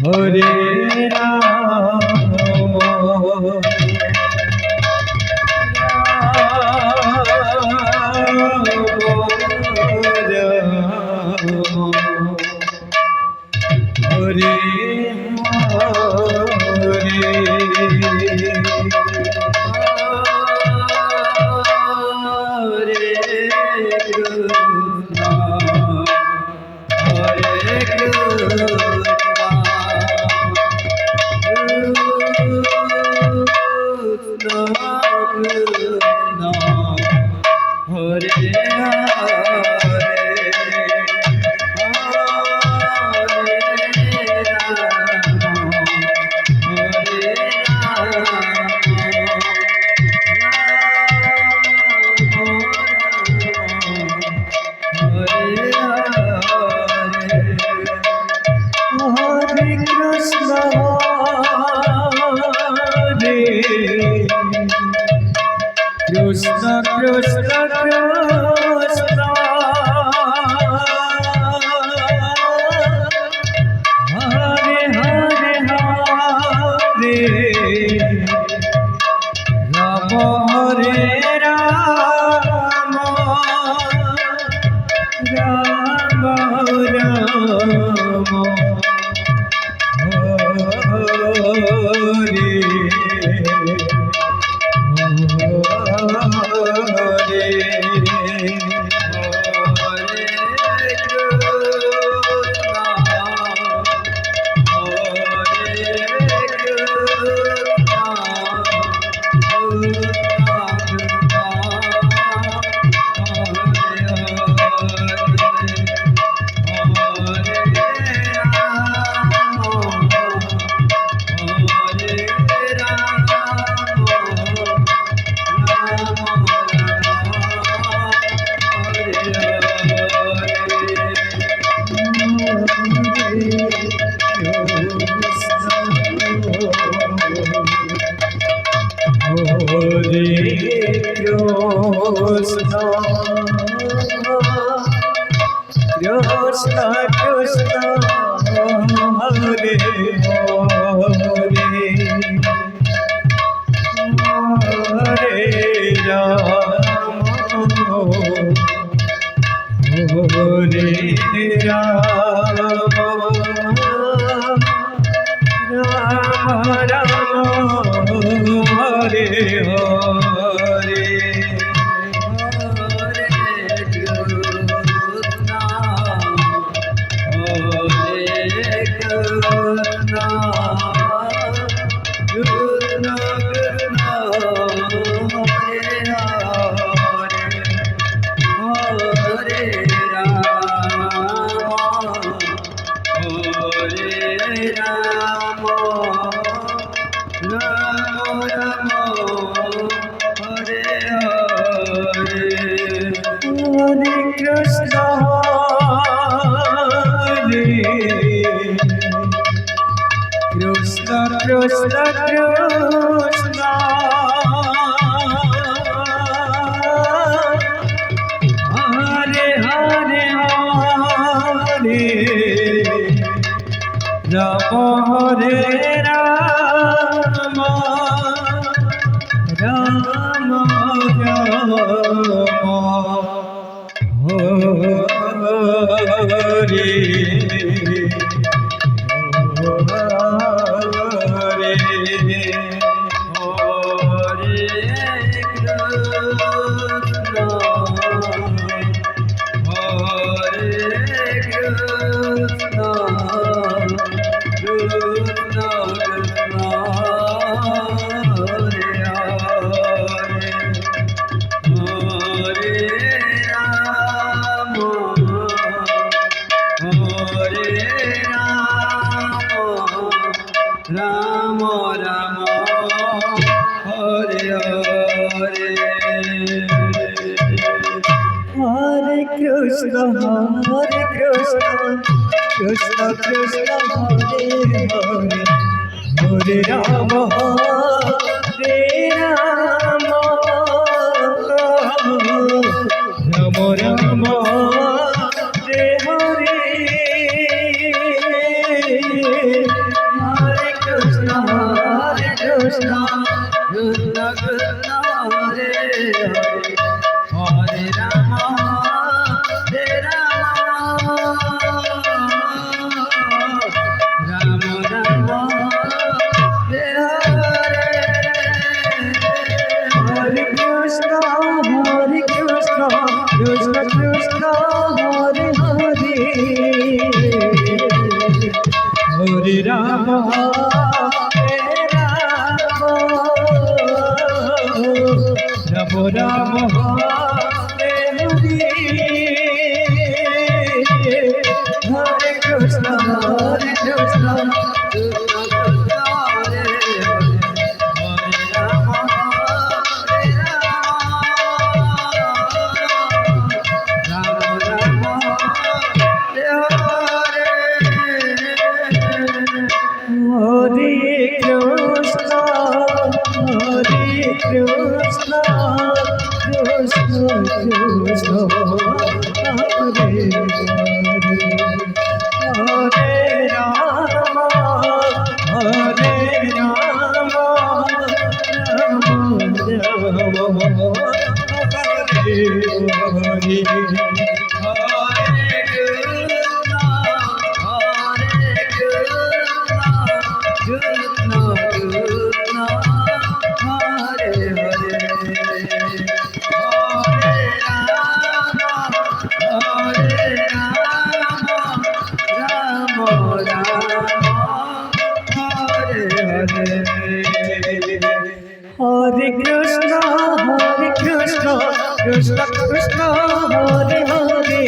হরে রাম হরে Krishna Krishna Krishna Hare Hare Hare Rama Hare Rama Rama Rama Krishna Krishna Hare Hare Hare Krishna Krishna Hare Hare Hare Rama Hare Rama Rama Rama Ram Ram Hare Hare Hare Krishna Krishna Krishna Hare Hare Hare Rama Hare Rama Rama Rama Hare Hare Ram হরে Ram Ram Ram Hare Hare Krishna Krishna Hare Krishna, Hare Krishna, Krishna Krishna, Hare Hare,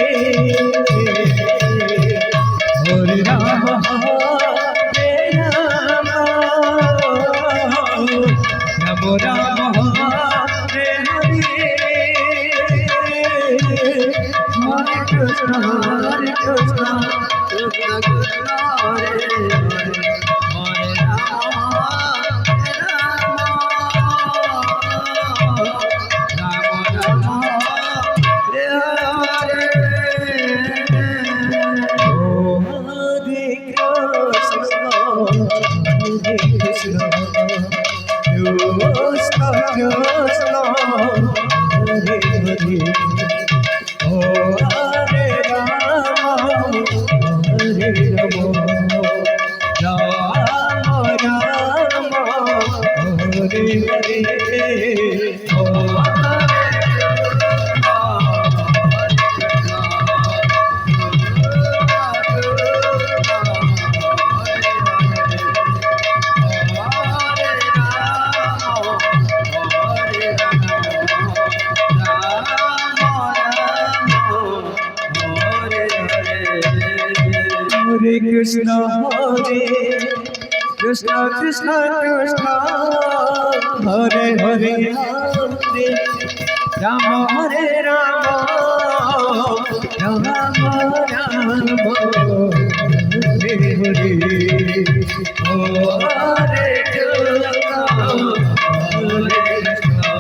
Hare Rama, Hare Rama, Rama Rama, Hare Hare Krishna, Hare Krishna, Krishna Krishna, Hare Hare, Hare Rama, Hare Rama, Rama Rama, Hare Hare, Hare Krishna, Hare Krishna, Krishna Krishna, Hare Hare, Hare Hare Krishna, Hare Krishna, Krishna Krishna, Hare Hare, Hare Rama, Hare Rama, Rama Rama, Hare Hare, oh Hare Krishna, Hare Krishna,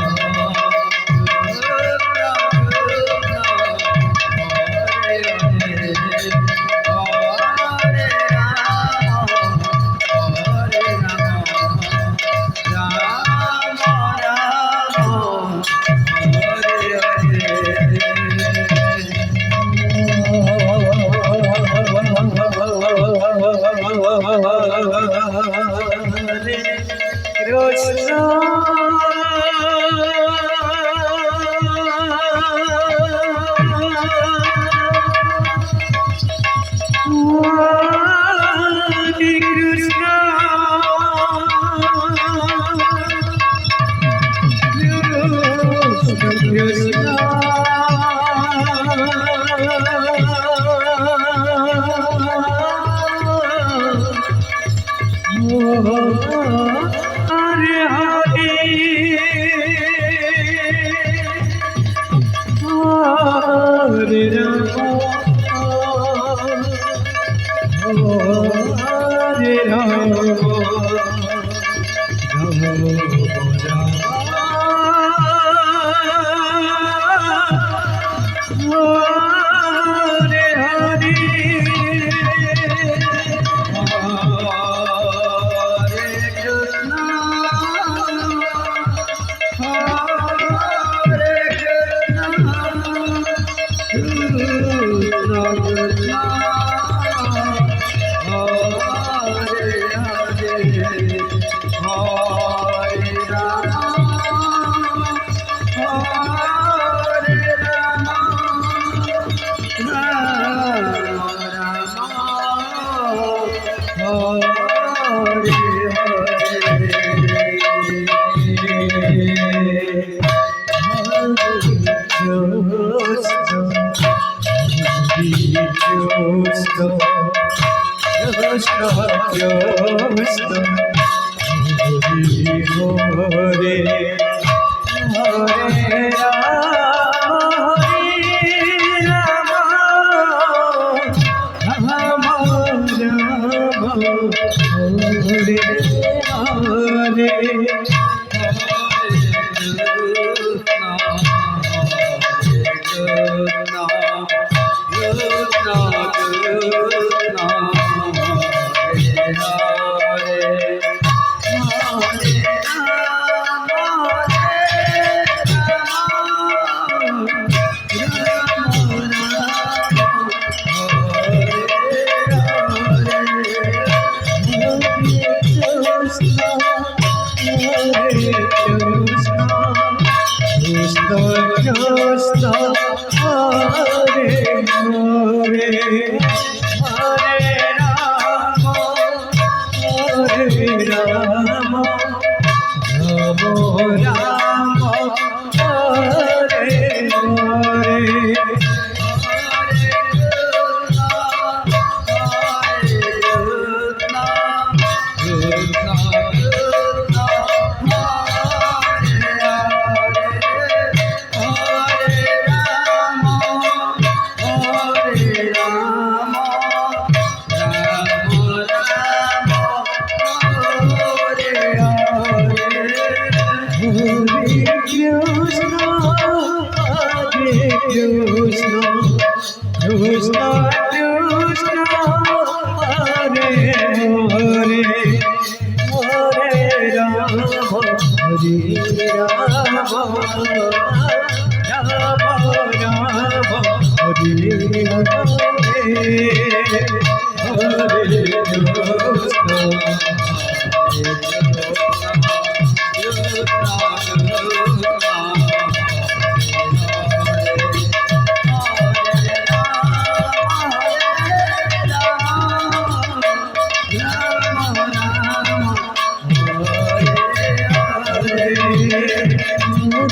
Oh Krishna Krishna Hare Hare Ram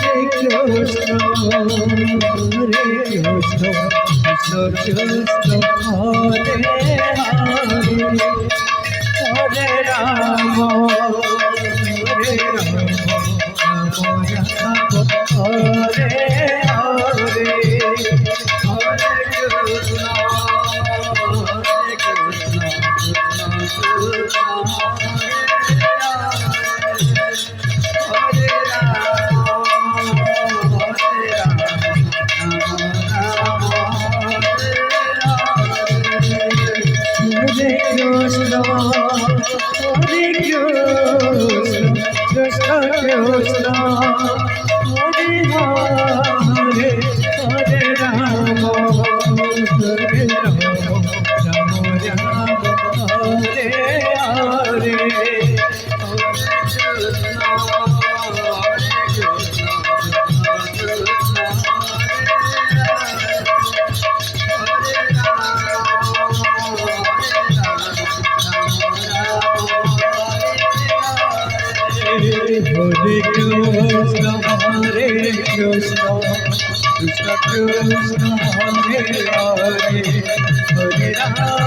Ram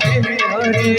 Hare Hare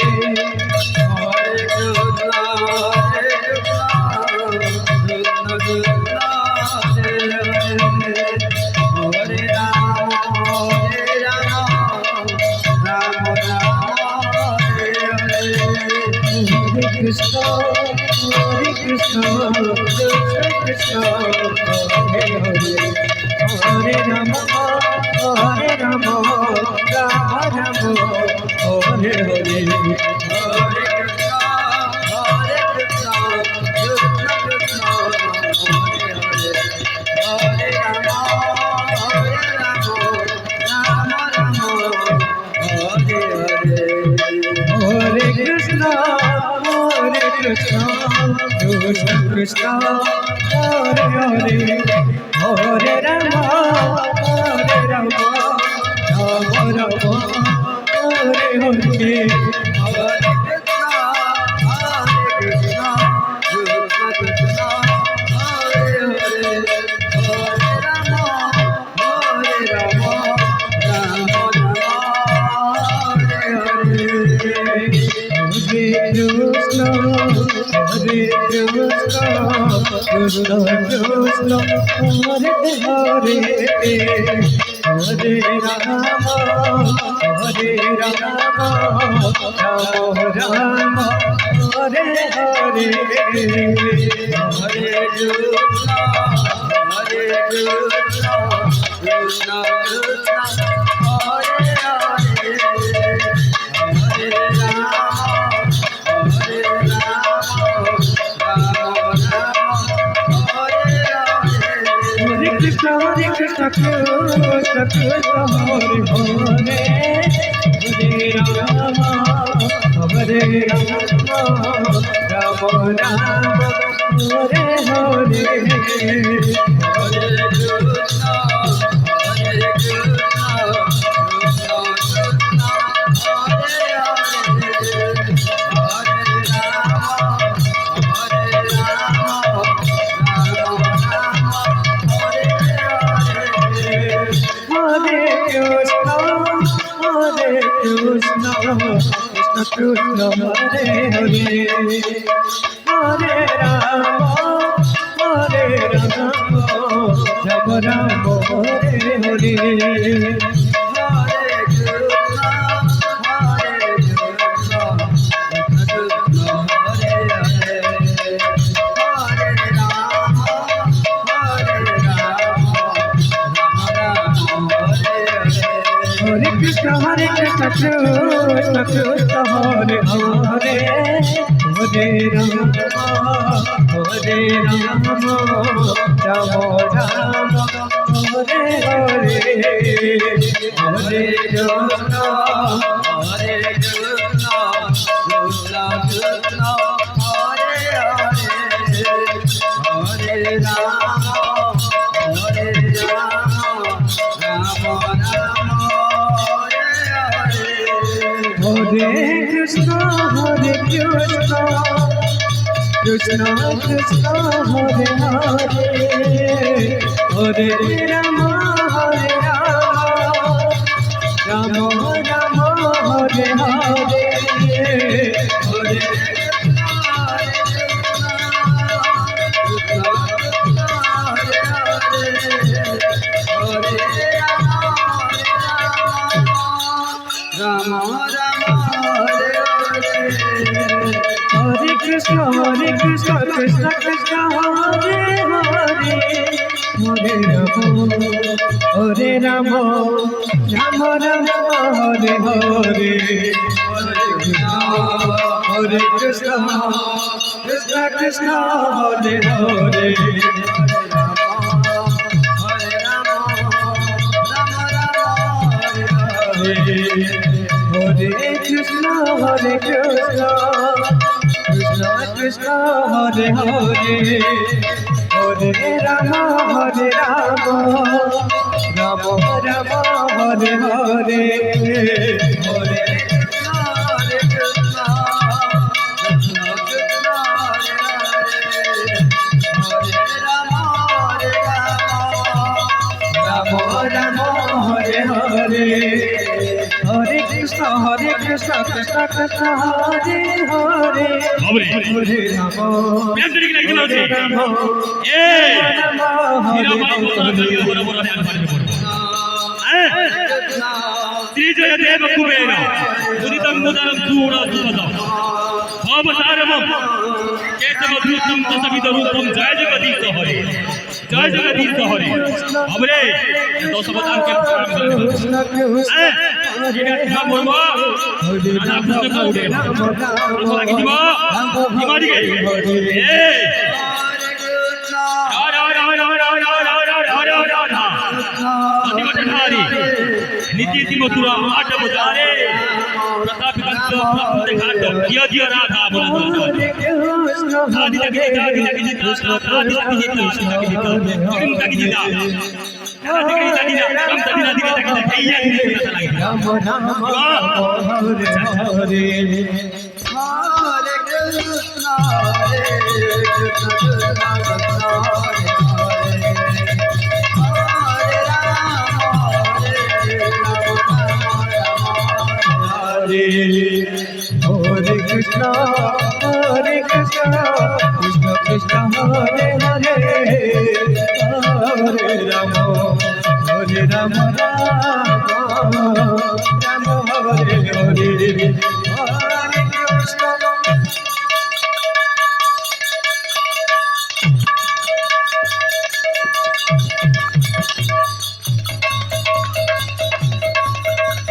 Krishna Krishna Krishna Hare Hare Hare Ram হরে Ram Ram Ram Hare Hare Krishna, Hare Krishna, Krishna Krishna, Hare Hare, Hare Rama, Hare Rama, Rama Rama, Hare Hare, Hare Krishna, Hare Krishna, Krishna Krishna, Hare Hare. Krishna Krishna Krishna Krishna Hare Hare Hare Rama Hare Rama Rama Rama Hare Hare Hare Krishna Hare Krishna Krishna Krishna Hare Krishna Krishna Hare Hare Hare Rama Hare Rama Rama Rama Hare Hare Krishna Hare Krishna Krishna Krishna Hare Hare Hare Rama Hare Rama Rama Rama Hare Hare Hare Krishna Hare Krishna Krishna Krishna Hare Hare Hare Rama Hare Rama Rama Rama Hare Krishna, Hare Krishna, Krishna Krishna, Hare Hare, Hare Rama, Hare Rama, Rama Rama, Hare Hare, Hare Krishna, Hare Krishna, Krishna Krishna, Hare Hare, Hare Rama, Hare Rama, Rama Rama, Hare Hare, Hare Krishna, Krishna Krishna, Hare Hare, Hare Krishna, Hare Krishna, Krishna Krishna, Hare Hare, Hare Rama, Hare Rama, Rama Rama, Hare Hare, Hare Krishna, Hare Krishna, Krishna Krishna, Hare Hare, Hare Rama, Hare Rama, Rama Rama, Hare Hare. Hare Krishna, Hare Krishna, Krishna Krishna, Hare Hare, Hare Rama, Hare Rama, Jaya Deva Kubera, Uditam Mudaram Dura Sumadam, Bhavasaramam, Kesamadhutam Tasamidarupam, Jaya Jagadisa Hare, Jaya Jagadisa Hare, Abre, Dosabadan Krishna Krishna, Jina Bolwa, Nana Krishna Kaude, Rasa Gidiba, Dimadi, Niti Mathura आठ बजारे प्रताप गंज प्रभु घाट जिया जिया राधा बोला दादी लगी दादी लगी दादी लगी दादी लगी दादी राम राम हरे हरे हरे कृष्ण हरे कृष्ण हरे Krishna Krishna Krishna Hare Hare Hare Ram Ram Ram Hare Hare Hare Krishna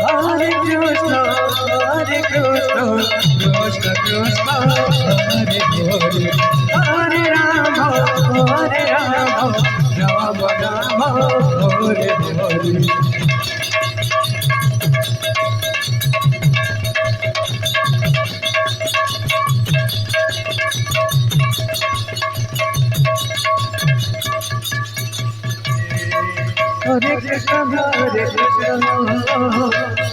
Hare Krishna, Hare Krishna, Krishna Krishna, Hare Hare, Hare Rama, Hare Rama, Rama Rama, Hare Hare. Hare Krishna, Hare Krishna,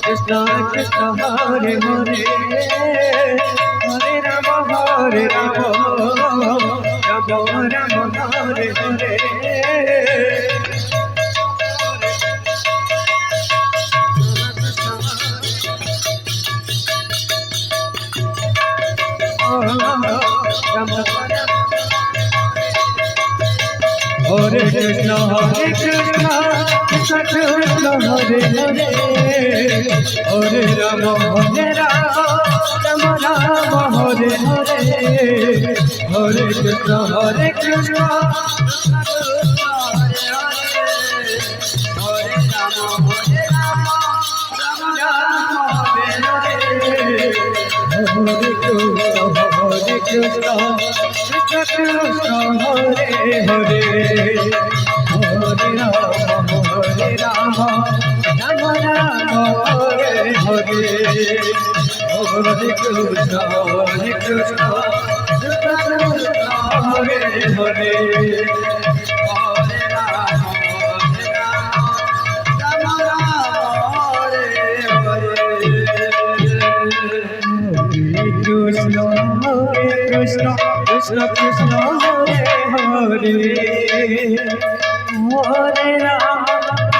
Krishna Krishna, Hare Hare, Hare Rama, Hare Rama, Rama Rama, Hare Hare. Hare Krishna, Hare Krishna, Krishna Krishna, Hare Hare, Hare Rama, Hare Rama, Rama Rama, Hare Hare, Hare Krishna, Hare Krishna, Krishna Krishna, Hare Hare, Hare Rama, Hare Rama, Rama Rama, Hare Hare, Hare Krishna, Krishna Krishna, Hare Hare, Hare Rama, Rama Rama, Hare Hare, Hare Krishna, Krishna Krishna, Hare Hare, Hare Rama, Rama Rama, Hare Hare. Krishna, Hare Krishna, Krishna Krishna, Hare Hare, Hare Rama, Hare Rama, Rama Rama, Hare Hare, Hare Krishna, Hare Krishna, Krishna Krishna, Hare Hare, Hare Rama,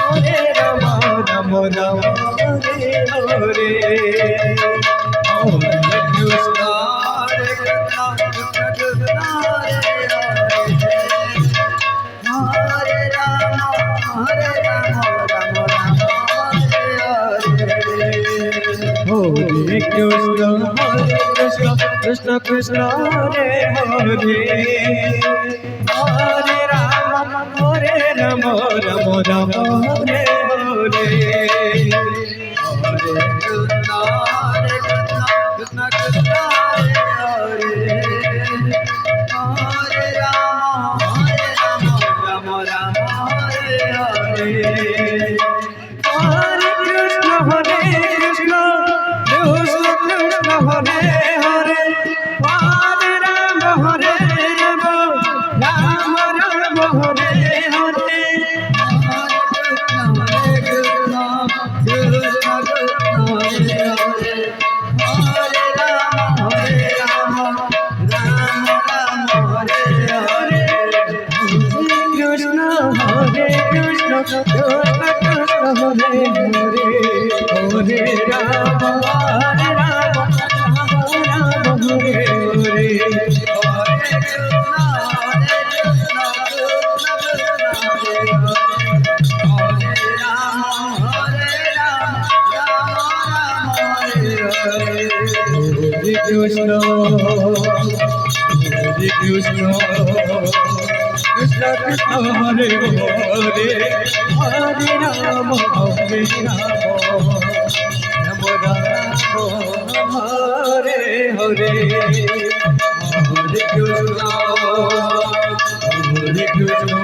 Hare Rama, Rama Rama, Hare Hare, Hare Krishna, Krishna Krishna, Hare Hare, Hare Rama, Hare Rama, Rama Rama, Hare Hare, Hare Krishna, Krishna Krishna, Hare Hare, Hare Rama, Rama Rama, Hare Hare, Hare Krishna, Hare Krishna, Krishna Krishna, Hare Hare, Hare Rama, Hare Rama, Rama Rama, Hare Hare, Hare Krishna, Krishna Krishna, Hare Hare, Hare Rama, Hare Rama, Rama Rama, Hare Hare, Krishna, Hare Krishna, Krishna Krishna, Hare Hare, Hare Rama, Hare Rama, Rama Rama, Hare Hare, Hare Krishna, Hare Krishna, Krishna Krishna, Hare Hare, Hare Rama, Hare Rama, Rama Rama, Hare Hare, Hare Krishna, Hare Krishna, Krishna Krishna, Hare Hare, Hare Rama, Hare Rama, Rama Rama, Hare Hare, Hare Krishna, Hare Krishna,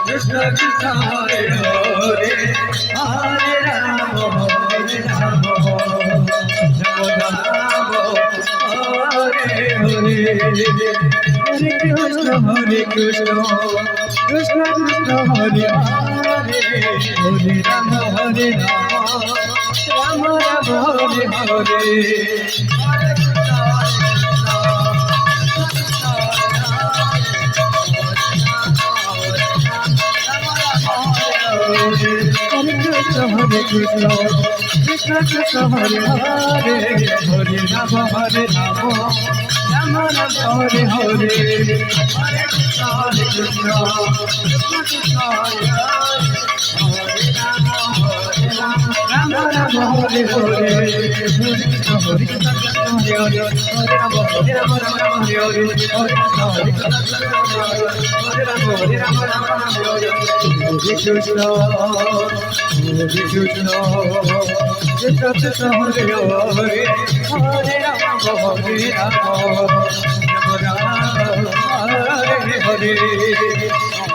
Krishna Krishna, Hare Hare, Hare Rama. Hare Krishna, Krishna Krishna Hare Hare, Hare Rama, Rama Rama Hare Hare. Hare Krishna, Krishna Krishna Hare Hare, Hare Rama, Rama Rama Hare Hare. Hare Krishna, Krishna Krishna Hare Hare, Hare Rama, Rama Rama Hare Hare. Hare Krishna, Krishna Hare Hare, Hare Rama, Rama Rama Hare Hare. Hare Krishna, Krishna Hare Rama, Rama Rama Hare Hare. Hare Krishna, Krishna Krishna Hare Hare, Hare Rama, Rama Rama Hare Hare.